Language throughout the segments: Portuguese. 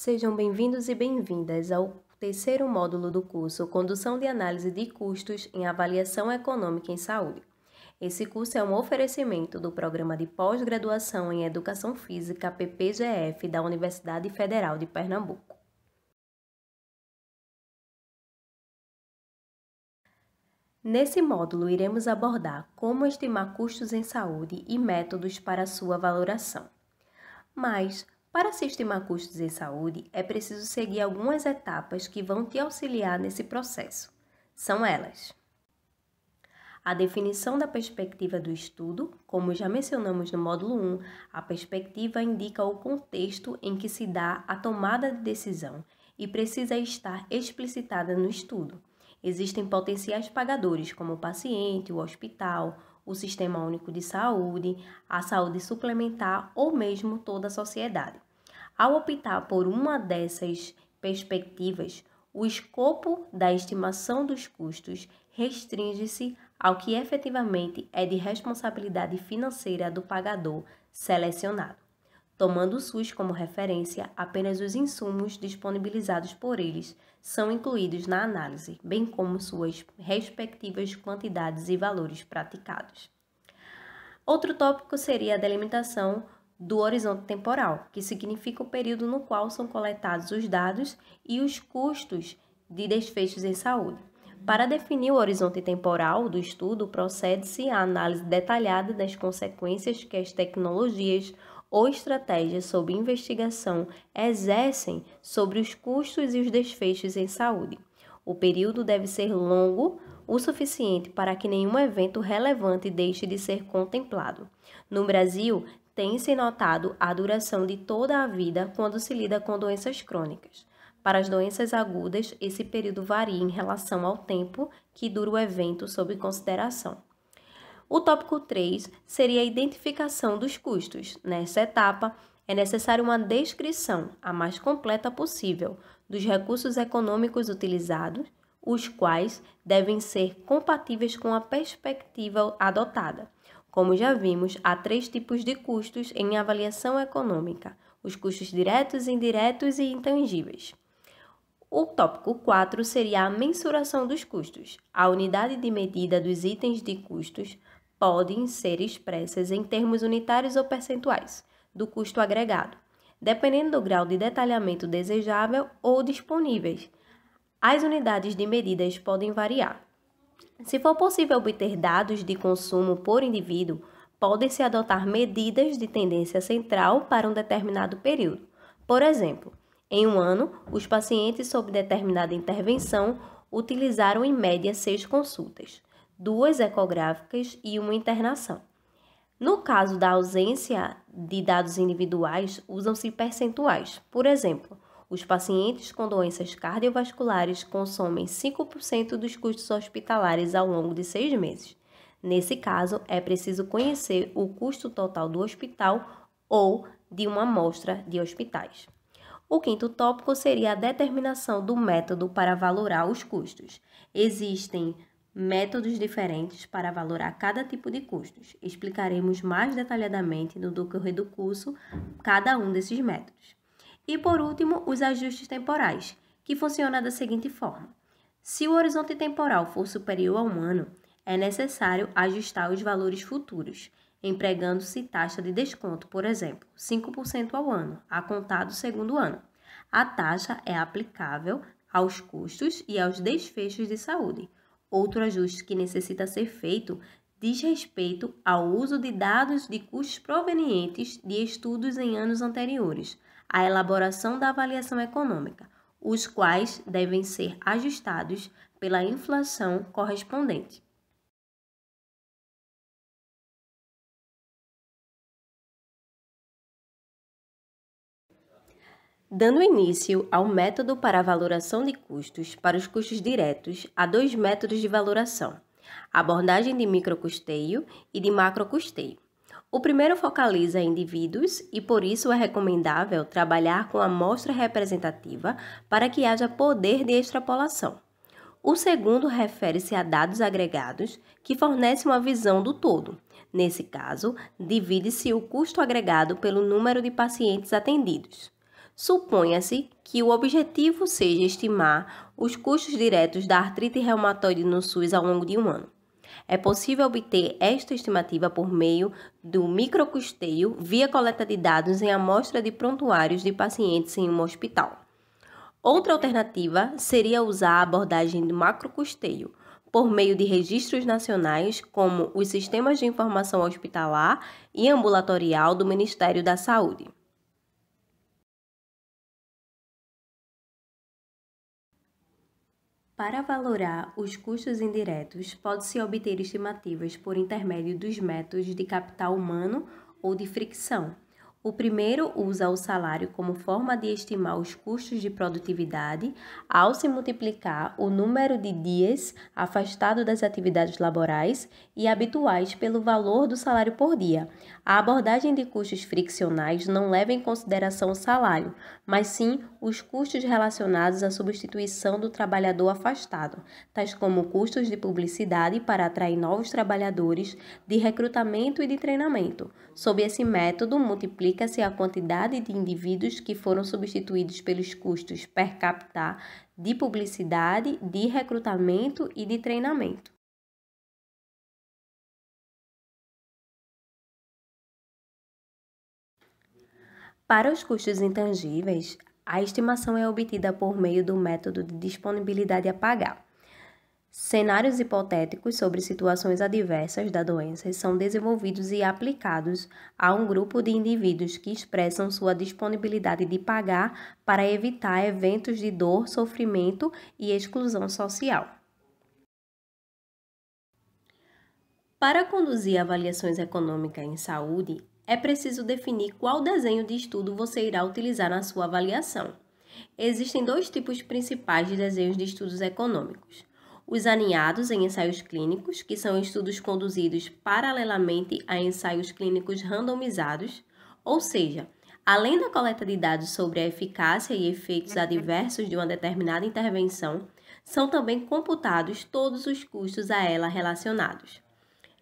Sejam bem-vindos e bem-vindas ao terceiro módulo do curso Condução de Análise de Custos em Avaliação Econômica em Saúde. Esse curso é um oferecimento do Programa de Pós-Graduação em Educação Física PPGF da Universidade Federal de Pernambuco. Nesse módulo, iremos abordar como estimar custos em saúde e métodos para sua valoração. Mas, para se estimar custos em saúde, é preciso seguir algumas etapas que vão te auxiliar nesse processo. São elas: a definição da perspectiva do estudo. Como já mencionamos no módulo 1, a perspectiva indica o contexto em que se dá a tomada de decisão e precisa estar explicitada no estudo. Existem potenciais pagadores, como o paciente, o hospital, o Sistema Único de Saúde, a saúde suplementar ou mesmo toda a sociedade. Ao optar por uma dessas perspectivas, o escopo da estimação dos custos restringe-se ao que efetivamente é de responsabilidade financeira do pagador selecionado, tomando o SUS como referência. Apenas os insumos disponibilizados por eles são incluídos na análise, bem como suas respectivas quantidades e valores praticados. Outro tópico seria a delimitação do horizonte temporal, que significa o período no qual são coletados os dados e os custos de desfechos em saúde. Para definir o horizonte temporal do estudo, procede-se à análise detalhada das consequências que as tecnologias ou estratégias sob investigação exercem sobre os custos e os desfechos em saúde. O período deve ser longo o suficiente para que nenhum evento relevante deixe de ser contemplado. No Brasil, tem-se notado a duração de toda a vida quando se lida com doenças crônicas. Para as doenças agudas, esse período varia em relação ao tempo que dura o evento sob consideração. O tópico 3 seria a identificação dos custos. Nessa etapa, é necessária uma descrição, a mais completa possível, dos recursos econômicos utilizados, os quais devem ser compatíveis com a perspectiva adotada. Como já vimos, há 3 tipos de custos em avaliação econômica: os custos diretos, indiretos e intangíveis. O tópico 4 seria a mensuração dos custos. A unidade de medida dos itens de custos podem ser expressas em termos unitários ou percentuais do custo agregado, dependendo do grau de detalhamento desejável ou disponíveis. As unidades de medidas podem variar. Se for possível obter dados de consumo por indivíduo, podem-se adotar medidas de tendência central para um determinado período. Por exemplo, em um ano, os pacientes sob determinada intervenção utilizaram em média 6 consultas, 2 ecográficas e 1 internação. No caso da ausência de dados individuais, usam-se percentuais. Por exemplo, os pacientes com doenças cardiovasculares consomem 5% dos custos hospitalares ao longo de 6 meses. Nesse caso, é preciso conhecer o custo total do hospital ou de uma amostra de hospitais. O quinto tópico seria a determinação do método para valorar os custos. Existem métodos diferentes para valorar cada tipo de custos. Explicaremos mais detalhadamente no decorrer do curso cada um desses métodos. E por último, os ajustes temporais, que funcionam da seguinte forma: se o horizonte temporal for superior a 1 ano, é necessário ajustar os valores futuros, empregando-se taxa de desconto, por exemplo, 5% ao ano, a contar do segundo ano. A taxa é aplicável aos custos e aos desfechos de saúde. Outro ajuste que necessita ser feito diz respeito ao uso de dados de custos provenientes de estudos em anos anteriores à elaboração da avaliação econômica, os quais devem ser ajustados pela inflação correspondente. Dando início ao método para a valoração de custos, para os custos diretos, há 2 métodos de valoração: a abordagem de microcusteio e de macrocusteio. O primeiro focaliza indivíduos e, por isso, é recomendável trabalhar com amostra representativa para que haja poder de extrapolação. O segundo refere-se a dados agregados, que fornecem uma visão do todo. Nesse caso, divide-se o custo agregado pelo número de pacientes atendidos. Suponha-se que o objetivo seja estimar os custos diretos da artrite reumatoide no SUS ao longo de um ano. É possível obter esta estimativa por meio do microcusteio via coleta de dados em amostra de prontuários de pacientes em um hospital. Outra alternativa seria usar a abordagem do macrocusteio, por meio de registros nacionais como os sistemas de informação hospitalar e ambulatorial do Ministério da Saúde. Para valorar os custos indiretos, pode-se obter estimativas por intermédio dos métodos de capital humano ou de fricção. O primeiro usa o salário como forma de estimar os custos de produtividade ao se multiplicar o número de dias afastado das atividades laborais e habituais pelo valor do salário por dia. A abordagem de custos friccionais não leva em consideração o salário, mas sim os custos relacionados à substituição do trabalhador afastado, tais como custos de publicidade para atrair novos trabalhadores, de recrutamento e de treinamento. Sob esse método, multiplica-se a quantidade de indivíduos que foram substituídos pelos custos per capita de publicidade, de recrutamento e de treinamento. Para os custos intangíveis, a estimação é obtida por meio do método de disponibilidade a pagar. Cenários hipotéticos sobre situações adversas da doença são desenvolvidos e aplicados a um grupo de indivíduos que expressam sua disponibilidade de pagar para evitar eventos de dor, sofrimento e exclusão social. Para conduzir avaliações econômicas em saúde, é preciso definir qual desenho de estudo você irá utilizar na sua avaliação. Existem dois tipos principais de desenhos de estudos econômicos. Os aninhados em ensaios clínicos, que são estudos conduzidos paralelamente a ensaios clínicos randomizados, ou seja, além da coleta de dados sobre a eficácia e efeitos adversos de uma determinada intervenção, são também computados todos os custos a ela relacionados.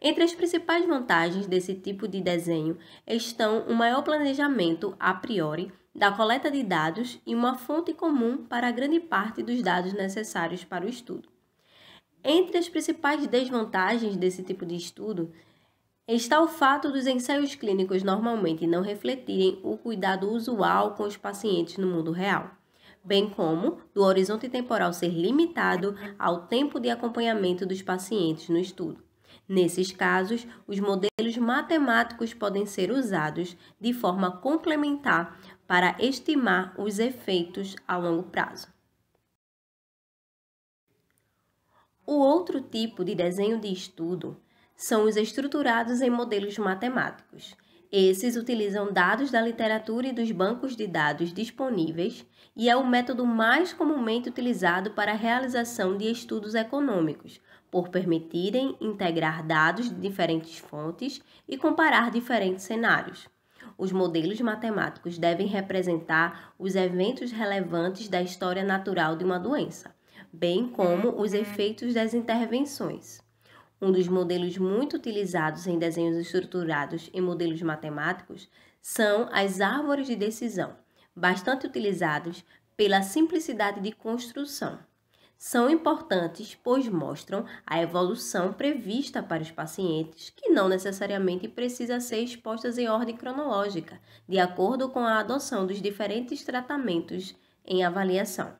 Entre as principais vantagens desse tipo de desenho estão o maior planejamento a priori da coleta de dados e uma fonte comum para grande parte dos dados necessários para o estudo. Entre as principais desvantagens desse tipo de estudo está o fato dos ensaios clínicos normalmente não refletirem o cuidado usual com os pacientes no mundo real, bem como do horizonte temporal ser limitado ao tempo de acompanhamento dos pacientes no estudo. Nesses casos, os modelos matemáticos podem ser usados de forma complementar para estimar os efeitos a longo prazo. O outro tipo de desenho de estudo são os estruturados em modelos matemáticos. Esses utilizam dados da literatura e dos bancos de dados disponíveis e é o método mais comumente utilizado para a realização de estudos econômicos, por permitirem integrar dados de diferentes fontes e comparar diferentes cenários. Os modelos matemáticos devem representar os eventos relevantes da história natural de uma doença, bem como os efeitos das intervenções. Um dos modelos muito utilizados em desenhos estruturados em modelos matemáticos são as árvores de decisão, bastante utilizados pela simplicidade de construção. São importantes, pois mostram a evolução prevista para os pacientes, que não necessariamente precisa ser expostas em ordem cronológica, de acordo com a adoção dos diferentes tratamentos em avaliação.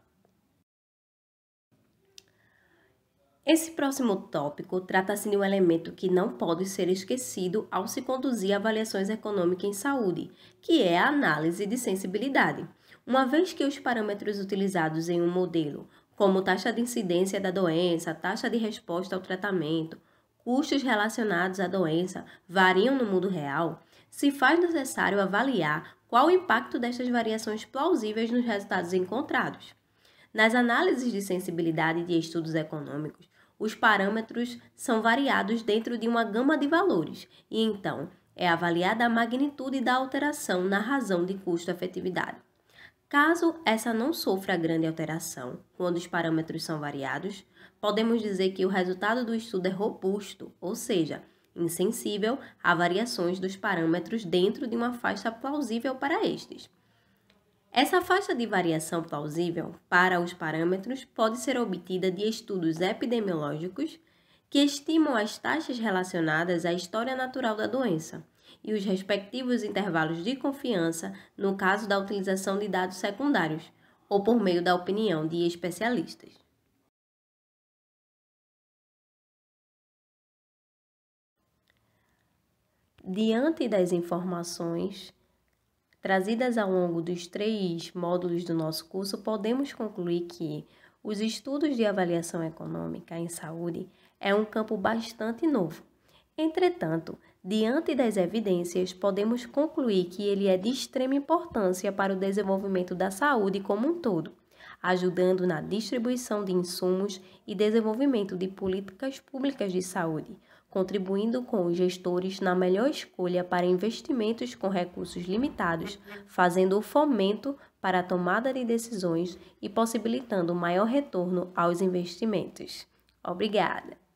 Esse próximo tópico trata-se de um elemento que não pode ser esquecido ao se conduzir avaliações econômicas em saúde, que é a análise de sensibilidade. Uma vez que os parâmetros utilizados em um modelo, como taxa de incidência da doença, taxa de resposta ao tratamento, custos relacionados à doença, variam no mundo real, se faz necessário avaliar qual o impacto destas variações plausíveis nos resultados encontrados. Nas análises de sensibilidade de estudos econômicos, os parâmetros são variados dentro de uma gama de valores e, então, é avaliada a magnitude da alteração na razão de custo-efetividade. Caso essa não sofra grande alteração, quando os parâmetros são variados, podemos dizer que o resultado do estudo é robusto, ou seja, insensível a variações dos parâmetros dentro de uma faixa plausível para estes. Essa faixa de variação plausível para os parâmetros pode ser obtida de estudos epidemiológicos que estimam as taxas relacionadas à história natural da doença e os respectivos intervalos de confiança no caso da utilização de dados secundários ou por meio da opinião de especialistas. Diante das informações trazidas ao longo dos 3 módulos do nosso curso, podemos concluir que os estudos de avaliação econômica em saúde é um campo bastante novo. Entretanto, diante das evidências, podemos concluir que ele é de extrema importância para o desenvolvimento da saúde como um todo, ajudando na distribuição de insumos e desenvolvimento de políticas públicas de saúde, contribuindo com os gestores na melhor escolha para investimentos com recursos limitados, fazendo o fomento para a tomada de decisões e possibilitando maior retorno aos investimentos. Obrigada!